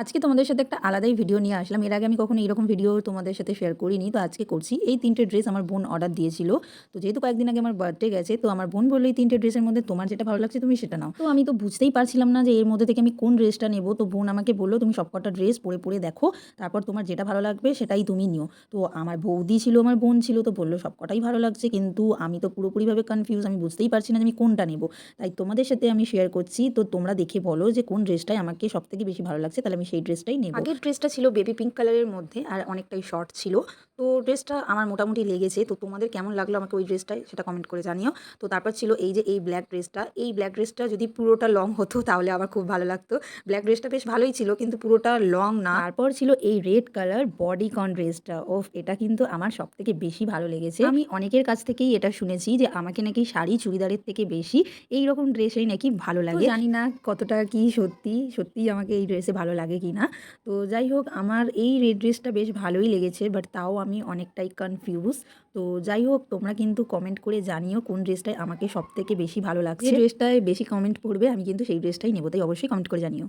আজকে তোমাদের সাথে একটা আলাদাই ভিডিও নিয়ে আসলাম। এর আগে আমি কখনো এরকম ভিডিও তোমাদের সাথে শেয়ার করিনি। তো আজকে করছি। এই ৩ টে ড্রেস আমার বোন অর্ডার দিয়েছিল। তো যেহেতু কয়েকদিন আগে আমার বার্থডে গেছে, তো আমার বোন বলল, "এই ৩ টে ড্রেসের মধ্যে তোমার যেটা ভালো লাগছে তুমি সেটা নাও।" তো আমি তো বুঝতেই পারছিলাম না যে এর মধ্যে থেকে আমি কোন ড্রেসটা নেব। তো বোন আমাকে বলল, "তুমি সবকটা ড্রেস পরে দেখো। তারপর তোমার যেটা ভালো লাগবে সেটাই তুমি নিও।" তো আমার বৌদি ছিল, আমার বোন ছিল, তো বলল সবকটাই ভালো লাগছে। কিন্তু আমি তো পুরোপুরিভাবে কনফিউজ। আমি বুঝতেই পারছি না যে আমি কোনটা নেব। তাই তোমাদের সাথে আমি শেয়ার করছি। তো তোমরা দেখে বলো যে কোন ড্রেসটাই আমাকে সবথেকে বেশি ভালো লাগছে, তাহলে আমি সেই ড্রেসটাই নেব। আগের ড্রেসটা ছিল বেবি পিঙ্ক কালারের মধ্যে আর অনেকটাই শর্ট ছিল। তো ড্রেসটা আমার মোটামুটি লেগেছে। তো তোমাদের কেমন লাগলো আমাকে ওই ড্রেসটায় সেটা কমেন্ট করে জানিও। তো তারপর ছিল এই যে এই ব্ল্যাক ড্রেসটা। এই ব্ল্যাক ড্রেসটা যদি পুরোটা লং হতো তাহলে আমার খুব ভালো লাগতো। ব্ল্যাক ড্রেসটা বেশ ভালোই ছিল কিন্তু পুরোটা লং না। তারপর ছিল এই রেড কালার বডিকন ড্রেসটা। ওফ! এটা কিন্তু আমার সবথেকে বেশি ভালো লেগেছে। আমি অনেকের কাছ থেকেই এটা শুনেছি যে আমাকে নাকি শাড়ি চুড়িদারের থেকে বেশি এইরকম ড্রেসেই নাকি ভালো লাগে। জানি না কতটা কি সত্যি, সত্যিই আমাকে এই ড্রেসে ভালো লাগে কিনা। তো যাই হোক, আমার এই রেড ড্রেসটা বেশ ভালোই লেগেছে, বাট তাও আমি অনেকটাই কনফিউজ। তো যাই হোক, তোমরা কিন্তু কমেন্ট করে জানিও কোন ড্রেসটাই আমাকে সবথেকে বেশি ভালো লাগছে। যে ড্রেসটায় বেশি কমেন্ট পড়বে আমি কিন্তু সেই ড্রেসটাই নেব, তাই অবশ্যই কমেন্ট করে জানিও।